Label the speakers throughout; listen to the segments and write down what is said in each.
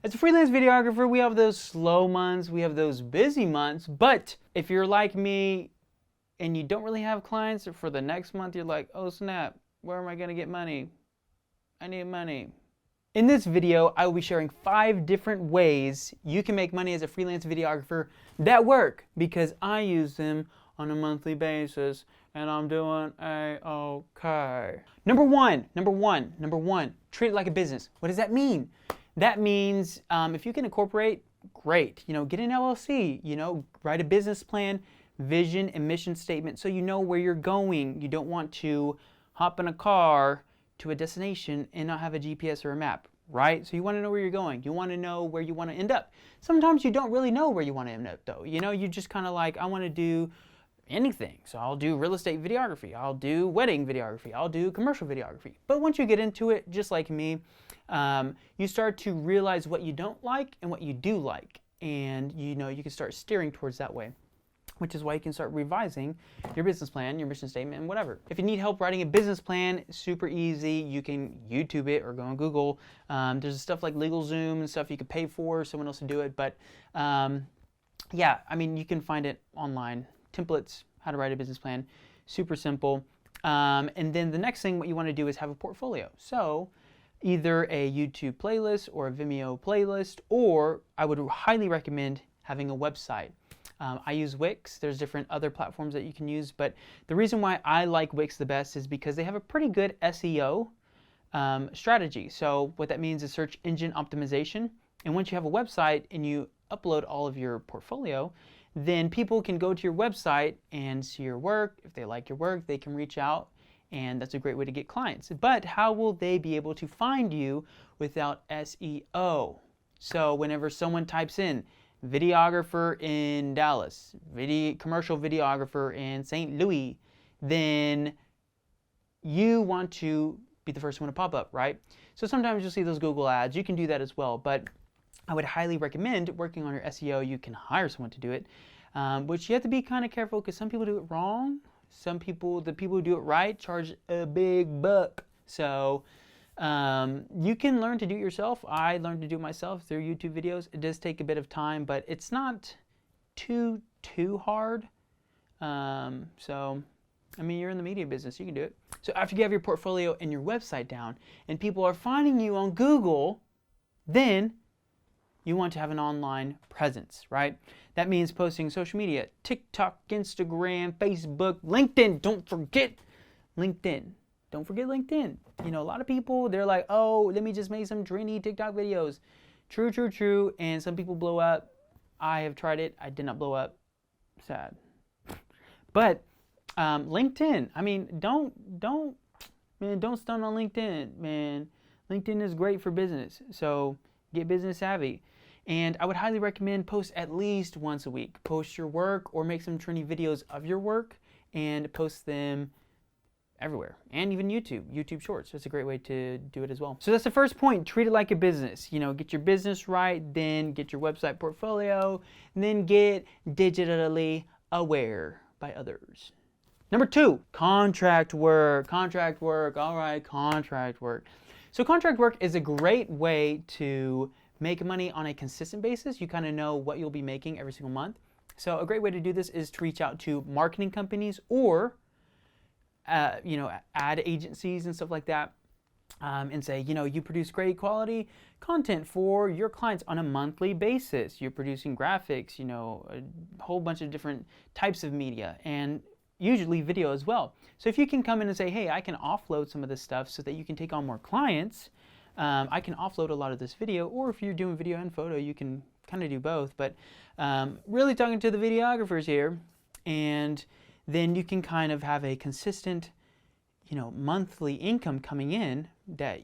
Speaker 1: As a freelance videographer, we have those slow months, we have those busy months, but if you're like me and you don't really have clients, or for the next month you're like, oh snap, where am I gonna get money? I need money. In this video, I will be sharing 5 different ways you can make money as a freelance videographer that work because I use them on a monthly basis and I'm doing a-okay. Number one, treat it like a business. What does that mean? That means if you can incorporate, great. Get an LLC, write a business plan, vision, and mission statement so you know where you're going. You don't want to hop in a car to a destination and not have a GPS or a map, right? So you want to know where you're going. You want to know where you want to end up. Sometimes you don't really know where you want to end up though. You just kind of like, I want to do anything. So I'll do real estate videography. I'll do wedding videography. I'll do commercial videography. But once you get into it, just like me, you start to realize what you don't like and what you do like. And you can start steering towards that way, which is why you can start revising your business plan, your mission statement, and whatever. If you need help writing a business plan, super easy. You can YouTube it or go on Google. There's stuff like LegalZoom and stuff you could pay for someone else to do it. But yeah, I mean, you can find it online. Templates, how to write a business plan, super simple. And then the next thing, what you want to do is have a portfolio. So either a YouTube playlist or a Vimeo playlist, or I would highly recommend having a website. I use Wix. There's different other platforms that you can use, but the reason why I like Wix the best is because they have a pretty good SEO strategy. So what that means is search engine optimization. And once you have a website and you upload all of your portfolio, then people can go to your website and see your work. If they like your work, they can reach out, and that's a great way to get clients. But how will they be able to find you without SEO? So whenever someone types in videographer in Dallas, commercial videographer in St. Louis, then you want to be the first one to pop up, right? So sometimes you'll see those Google ads. You can do that as well, but I would highly recommend working on your SEO. You can hire someone to do it, but you have to be kind of careful because some people do it wrong. The people who do it right charge a big buck. So you can learn to do it yourself. I learned to do it myself through YouTube videos. It does take a bit of time, but it's not too hard. So, I mean, you're in the media business. You can do it. So after you have your portfolio and your website down and people are finding you on Google, then you want to have an online presence, right? That means posting social media, TikTok, Instagram, Facebook, LinkedIn. Don't forget LinkedIn. Don't forget LinkedIn. A lot of people, they're like, oh, let me just make some trendy TikTok videos. True. And some people blow up. I have tried it. I did not blow up. Sad. But LinkedIn, I mean, don't stun on LinkedIn, man. LinkedIn is great for business. So get business savvy. And I would highly recommend post at least once a week. Post your work or make some trendy videos of your work and post them everywhere. And even YouTube Shorts. That's a great way to do it as well. So that's the first point. Treat it like a business. Get your business right, then get your website portfolio, and then get digitally aware by others. Number 2, contract work. All right, contract work. So contract work is a great way to make money on a consistent basis. You kind of know what you'll be making every single month. So a great way to do this is to reach out to marketing companies or ad agencies and stuff like that, and say, you produce great quality content for your clients on a monthly basis. You're producing graphics, a whole bunch of different types of media, and usually video as well. So if you can come in and say, hey, I can offload some of this stuff so that you can take on more clients, I can offload a lot of this video, or if you're doing video and photo, you can kind of do both. But really talking to the videographers here, and then you can kind of have a consistent, monthly income coming in that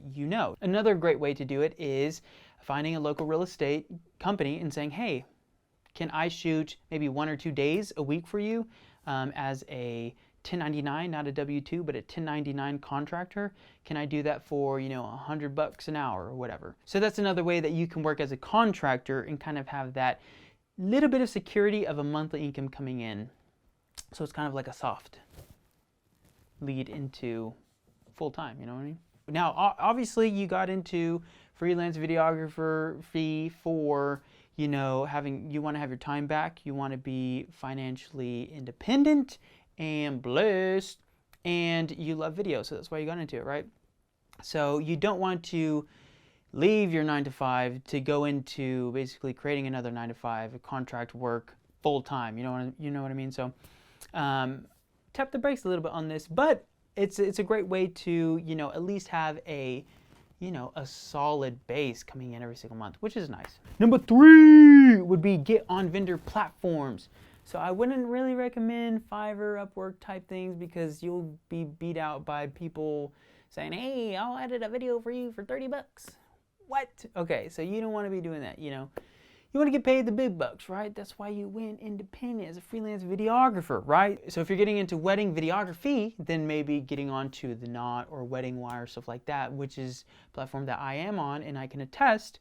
Speaker 1: Another great way to do it is finding a local real estate company and saying, hey, can I shoot maybe 1 or 2 days a week for you as a 1099, not a W-2, but a 1099 contractor? Can I do that for, $100 an hour or whatever? So that's another way that you can work as a contractor and kind of have that little bit of security of a monthly income coming in. So it's kind of like a soft lead into full time, you know what I mean? Now, obviously you got into freelance videographer fee for, you know, you want to have your time back, you want to be financially independent and blessed, and you love video, so that's why you got into it, right? So you don't want to leave your 9 to 5 to go into basically creating another 9 to 5, contract work full time. You know what I mean? So tap the brakes a little bit on this, but it's a great way to, you know, at least have a, you know, a solid base coming in every single month, which is nice. Number 3 would be get on vendor platforms. So I wouldn't really recommend Fiverr, Upwork type things because you'll be beat out by people saying, hey, I'll edit a video for you for 30 bucks. What? Okay, so you don't want to be doing that, you know. You want to get paid the big bucks, right? That's why you went independent as a freelance videographer, right? So if you're getting into wedding videography, then maybe getting onto the Knot or Wedding Wire, stuff like that, which is a platform that I am on, and I can attest,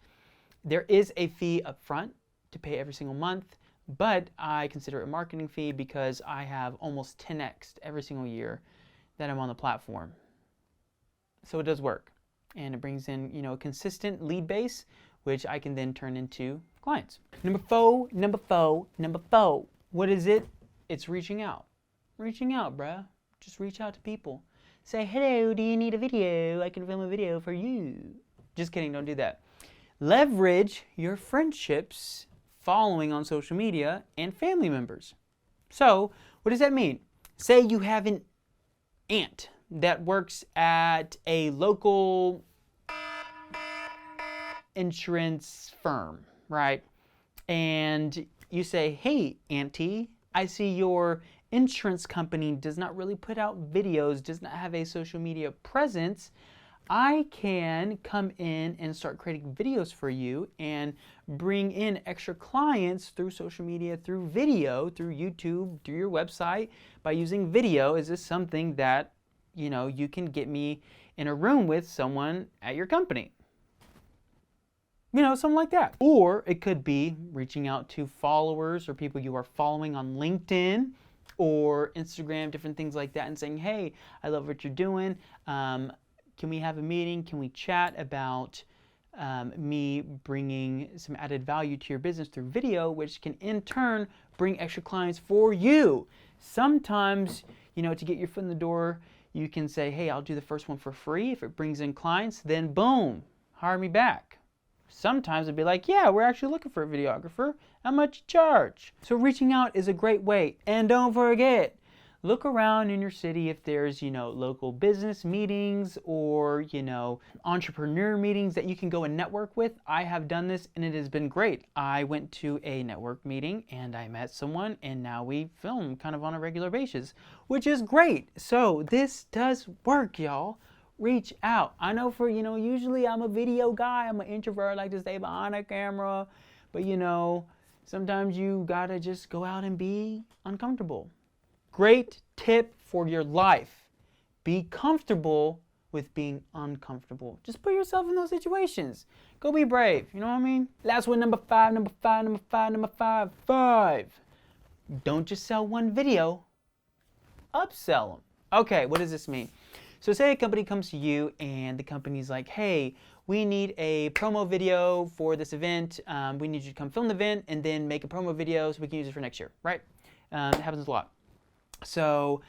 Speaker 1: there is a fee up front to pay every single month, but I consider it a marketing fee because I have almost 10x every single year that I'm on the platform. So it does work, and it brings in, you know, a consistent lead base, which I can then turn into clients. Number four. What is it? It's reaching out. Reaching out, bruh. Just reach out to people. Say, hello, do you need a video? I can film a video for you. Just kidding, don't do that. Leverage your friendships, following on social media, and family members. So, what does that mean? Say you have an aunt that works at a local insurance firm, right? And you say, hey, auntie, I see your insurance company does not really put out videos, does not have a social media presence. I can come in and start creating videos for you and bring in extra clients through social media, through video, through YouTube, through your website by using video. Is this something that, you know, you can get me in a room with someone at your company? You know, something like that. Or it could be reaching out to followers or people you are following on LinkedIn or Instagram, different things like that, and saying, hey, I love what you're doing. Can we have a meeting? Can we chat about me bringing some added value to your business through video, which can in turn bring extra clients for you? Sometimes, you know, to get your foot in the door, you can say, hey, I'll do the first one for free. If it brings in clients, then boom, hire me back. Sometimes it'd be like, yeah, we're actually looking for a videographer. How much you charge? So reaching out is a great way. And don't forget, look around in your city if there's, you know, local business meetings or, you know, entrepreneur meetings that you can go and network with. I have done this and it has been great. I went to a network meeting and I met someone and now we film kind of on a regular basis, which is great. So this does work, y'all. Reach out. I know for, you know, usually I'm a video guy. I'm an introvert. I like to stay behind a camera. But, you know, sometimes you gotta just go out and be uncomfortable. Great tip for your life. Be comfortable with being uncomfortable. Just put yourself in those situations. Go be brave. You know what I mean? Last one, number 5. Don't just sell one video. Upsell them. Okay, what does this mean? So say a company comes to you and the company's like, hey, we need a promo video for this event. We need you to come film the event and then make a promo video so we can use it for next year, right? It happens a lot. So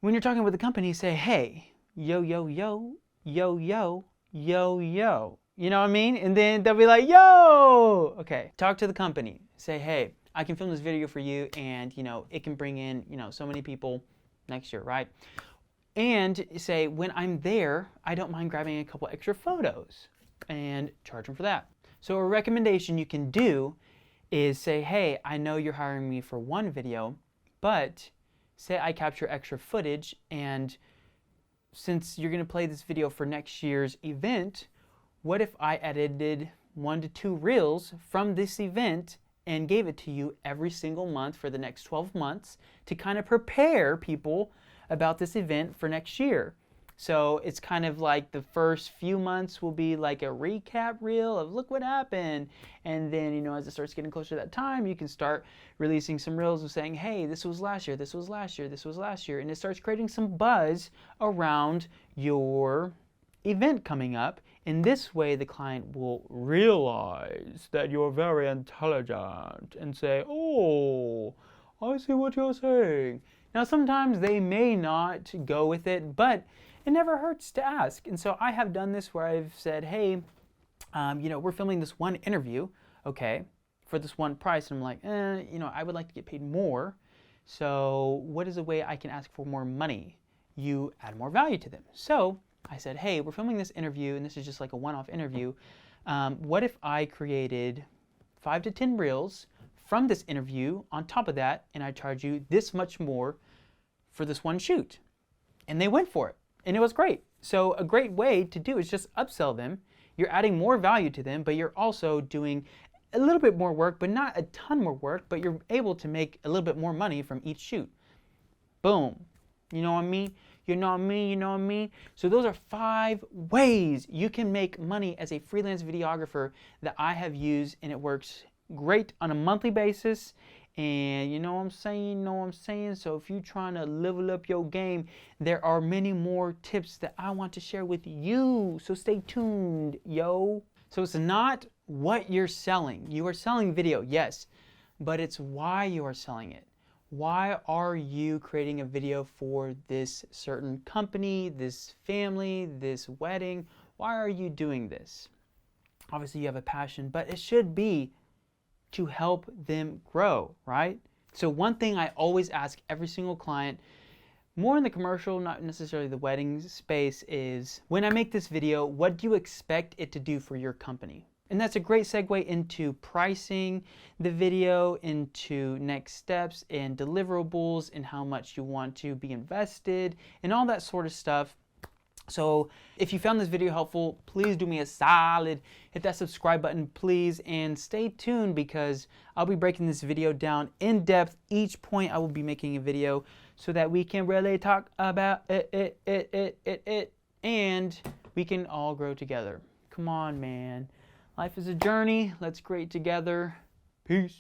Speaker 1: when you're talking with the company, say, hey, yo. You know what I mean? And then they'll be like, yo. Okay, talk to the company. Say, hey, I can film this video for you and, you know, it can bring in, you know, so many people next year, right? And say, when I'm there, I don't mind grabbing a couple extra photos and charge them for that. So a recommendation you can do is say, hey, I know you're hiring me for one video, but say I capture extra footage, and since you're gonna play this video for next year's event, what if I edited 1 to 2 reels from this event and gave it to you every single month for the next 12 months to kind of prepare people about this event for next year. So it's kind of like the first few months will be like a recap reel of look what happened. And then, you know, as it starts getting closer to that time, you can start releasing some reels of saying, hey, this was last year, this was last year, this was last year. And it starts creating some buzz around your event coming up. In this way, the client will realize that you're very intelligent and say, oh, I see what you're saying. Now, sometimes they may not go with it, but it never hurts to ask. And so I have done this where I've said, hey, we're filming this one interview, okay, for this one price. And I'm like, I would like to get paid more. So what is a way I can ask for more money? You add more value to them. So I said, hey, we're filming this interview, and this is just like a one-off interview. What if I created 5 to 10 reels from this interview on top of that, and I charge you this much more for this one shoot? And they went for it, and it was great. So a great way to do is just upsell them. You're adding more value to them, but you're also doing a little bit more work, but not a ton more work, but you're able to make a little bit more money from each shoot. Boom. You know what I mean? You know what I mean? You know what I mean? So those are 5 ways you can make money as a freelance videographer that I have used, and it works great on a monthly basis. And you know what I'm saying? So if you're trying to level up your game, there are many more tips that I want to share with you. So stay tuned, yo. So it's not what you're selling. You are selling video, yes, but it's why you are selling it. Why are you creating a video for this certain company, this family, this wedding? Why are you doing this? Obviously you have a passion, but it should be to help them grow, right? So one thing I always ask every single client, more in the commercial, not necessarily the wedding space, is when I make this video, what do you expect it to do for your company? And that's a great segue into pricing the video, into next steps and deliverables and how much you want to be invested and all that sort of stuff. So if you found this video helpful, please do me a solid, hit that subscribe button, please, and stay tuned because I'll be breaking this video down in depth. Each point I will be making a video so that we can really talk about it, and we can all grow together. Come on, man. Life is a journey. Let's create together. Peace.